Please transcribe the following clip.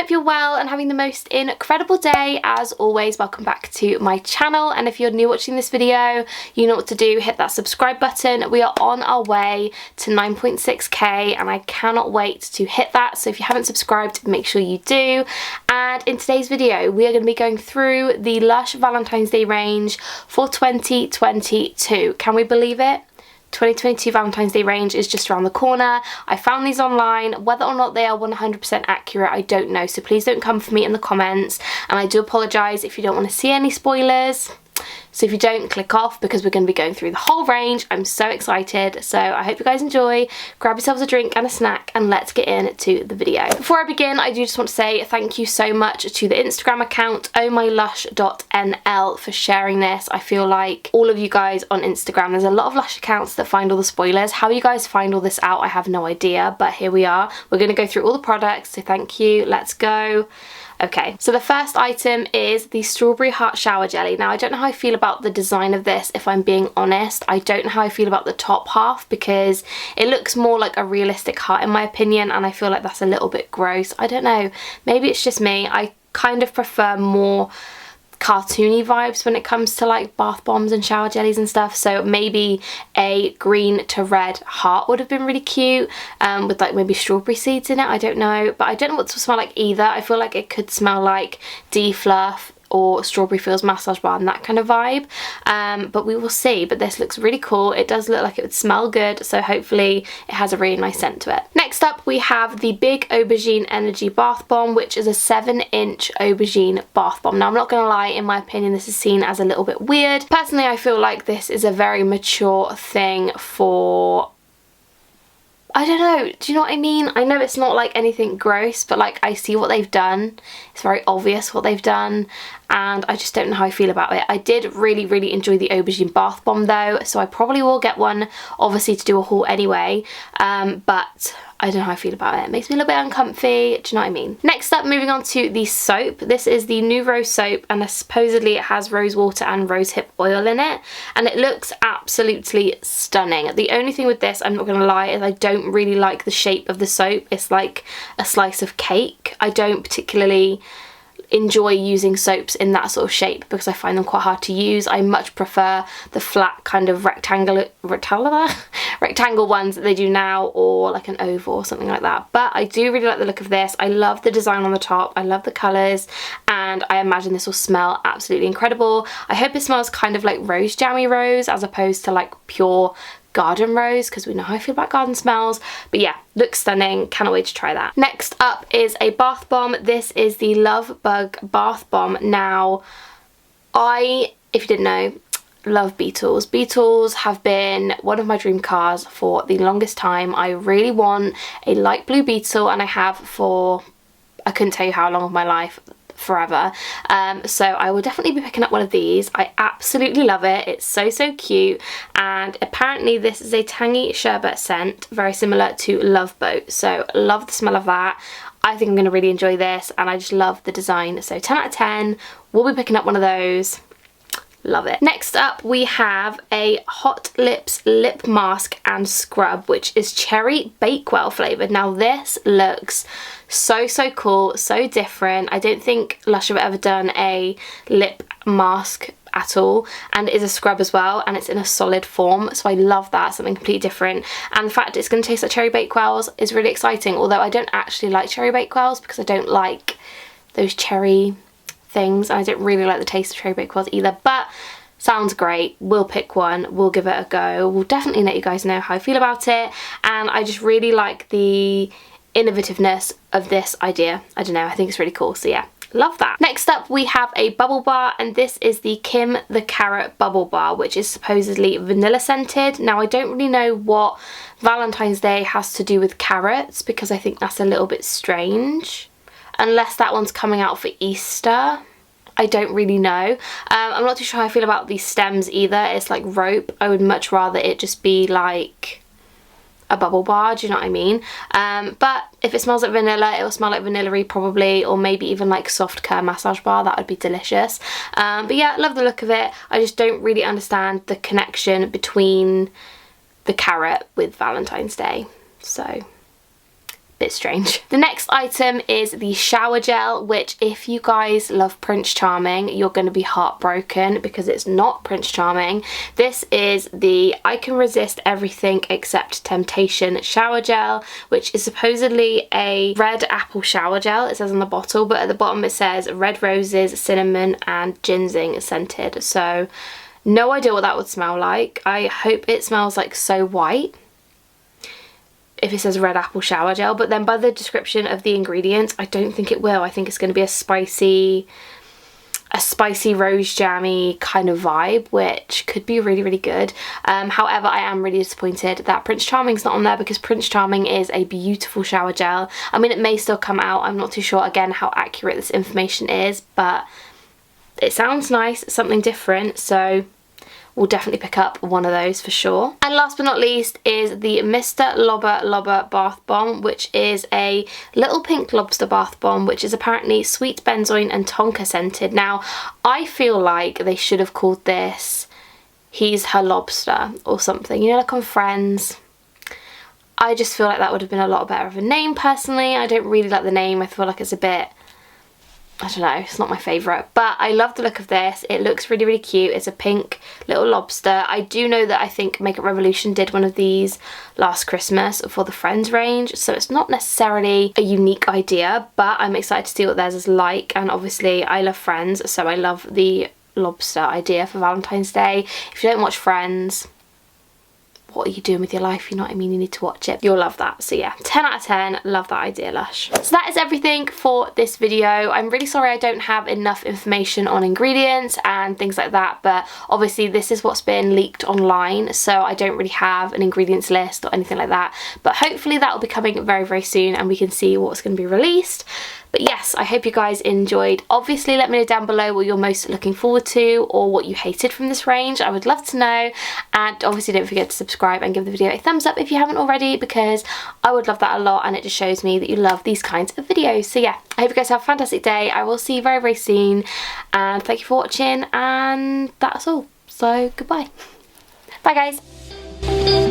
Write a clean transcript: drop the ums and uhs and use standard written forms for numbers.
hope you're well and having the most incredible day. As always, welcome back to my channel, and if you're new watching this video, you know what to do. Hit that subscribe button. We are on our way to 9.6k and I cannot wait to hit that, so if you haven't subscribed, make sure you do. And in today's video we are going to be going through the Lush Valentine's Day range for 2022. Can we believe it? 2022 Valentine's Day range is just around the corner. I found these online. Whether or not they are 100% accurate, I don't know, so please don't come for me in the comments, and I do apologise if you don't want to see any spoilers. So if you don't, click off, because we're going to be going through the whole range. I'm so excited, so I hope you guys enjoy. Grab yourselves a drink and a snack and let's get into the video. Before I begin, I do just want to say thank you so much to the Instagram account ohmylush.nl for sharing this. I feel like all of you guys on Instagram, there's a lot of Lush accounts that find all the spoilers. How you guys find all this out, I have no idea, but here we are. We're going to go through all the products, so thank you. Let's go. Okay, so the first item is the Strawberry Heart Shower Jelly. Now, I don't know how I feel about the design of this, if I'm being honest. I don't know how I feel about the top half, because it looks more like a realistic heart in my opinion, and I feel like that's a little bit gross. I don't know, maybe it's just me. I kind of prefer more cartoony vibes when it comes to like bath bombs and shower jellies and stuff, so maybe a green to red heart would have been really cute, with like maybe strawberry seeds in it. I don't know, but I don't know what to smell like either. I feel like it could smell like D-Fluff or Strawberry Fields massage bar and that kind of vibe, but we will see. But this looks really cool. It does look like it would smell good, so hopefully it has a really nice scent to it. Next up we have the Big Aubergine Energy Bath Bomb, which is a 7-inch aubergine bath bomb. Now, I'm not gonna lie, in my opinion this is seen as a little bit weird. Personally, I feel like this is a very mature thing for, I don't know, do you know what I mean? I know it's not like anything gross, but like I see what they've done. It's very obvious what they've done, and I just don't know how I feel about it. I did really enjoy the aubergine bath bomb though, so I probably will get one, obviously, to do a haul anyway, but I don't know how I feel about it. It makes me a little bit uncomfy, do you know what I mean? Next up, moving on to the soap. This is the New Rose soap, and supposedly it has rose water and rosehip oil in it, and it looks absolutely stunning. The only thing with this, I'm not gonna lie, is I don't really like the shape of the soap. It's like a slice of cake. I don't particularly enjoy using soaps in that sort of shape because I find them quite hard to use. I much prefer the flat kind of rectangle ones that they do now, or like an oval or something like that. But I do really like the look of this. I love the design on the top. I love the colours, and I imagine this will smell absolutely incredible. I hope it smells kind of like rose jammy rose as opposed to like pure garden rose, because we know how I feel about garden smells. But yeah, looks stunning. Cannot wait to try that. Next up is a bath bomb. This is the Love Bug Bath Bomb. Now, if you didn't know, love beetles. Beetles have been one of my dream cars for the longest time. I really want a light blue beetle, and I have for, I couldn't tell you how long of my life, forever. So I will definitely be picking up one of these. I absolutely love it. It's so cute, and apparently this is a tangy sherbet scent, very similar to Love Boat, so love the smell of that. I think I'm going to really enjoy this, and I just love the design, so 10 out of 10. We'll be picking up one of those. Love it. Next up we have a Hot Lips lip mask and scrub, which is cherry bakewell flavoured. Now this looks so cool, so different. I don't think Lush have ever done a lip mask at all, and it is a scrub as well, and it's in a solid form, so I love that, something completely different. And the fact it's going to taste like cherry bakewells is really exciting, although I don't actually like cherry bakewells because I don't like those cherry things. I don't really like the taste of cherry bakewells either, but sounds great. We'll pick one, we'll give it a go. We'll definitely let you guys know how I feel about it, and I just really like the innovativeness of this idea. I don't know, I think it's really cool, so yeah, love that. Next up we have a bubble bar, and this is the Kim the Carrot Bubble Bar, which is supposedly vanilla scented. Now, I don't really know what Valentine's Day has to do with carrots, because I think that's a little bit strange, unless that one's coming out for Easter. I don't really know. I'm not too sure how I feel about these stems either. It's like rope. I would much rather it just be like a bubble bar, do you know what I mean? But if it smells like vanilla, it will smell like vanilla-y probably, or maybe even like soft care massage bar. That would be delicious. But yeah, love the look of it. I just don't really understand the connection between the carrot with Valentine's Day, so bit strange. The next item is the shower gel, which if you guys love Prince Charming, you're going to be heartbroken because it's not Prince Charming. This is the I Can Resist Everything Except Temptation shower gel, which is supposedly a red apple shower gel, it says on the bottle, but at the bottom it says red roses, cinnamon and ginseng scented. So no idea what that would smell like. I hope it smells like So White if it says red apple shower gel, but then by the description of the ingredients, I don't think it will. I think it's going to be a spicy rose jammy kind of vibe, which could be really, really good. However, I am really disappointed that Prince Charming's not on there because Prince Charming is a beautiful shower gel. I mean, it may still come out. I'm not too sure, again, how accurate this information is, but it sounds nice, something different, so we'll definitely pick up one of those for sure. And last but not least is the Mr. Lobber Lobber Bath Bomb, which is a little pink lobster bath bomb, which is apparently sweet benzoin and tonka scented. Now, I feel like they should have called this He's Her Lobster or something, you know, like on Friends. I just feel like that would have been a lot better of a name personally. I don't really like the name. I feel like it's a bit, I don't know, it's not my favourite, but I love the look of this. It looks really, really cute. It's a pink little lobster. I do know that I think Makeup Revolution did one of these last Christmas for the Friends range, so it's not necessarily a unique idea, but I'm excited to see what theirs is like, and obviously I love Friends, so I love the lobster idea for Valentine's Day. If you don't watch Friends, what are you doing with your life? You know what I mean? You need to watch it. You'll love that. So yeah, 10 out of 10. Love that idea, Lush. So that is everything for this video. I'm really sorry I don't have enough information on ingredients and things like that, but obviously this is what's been leaked online, so I don't really have an ingredients list or anything like that, but hopefully that will be coming very, very soon and we can see what's going to be released. But yes, I hope you guys enjoyed. Obviously, let me know down below what you're most looking forward to or what you hated from this range. I would love to know. And obviously, don't forget to subscribe and give the video a thumbs up if you haven't already, because I would love that a lot and it just shows me that you love these kinds of videos. So yeah, I hope you guys have a fantastic day. I will see you very, very soon. And thank you for watching. And that's all. So goodbye. Bye, guys.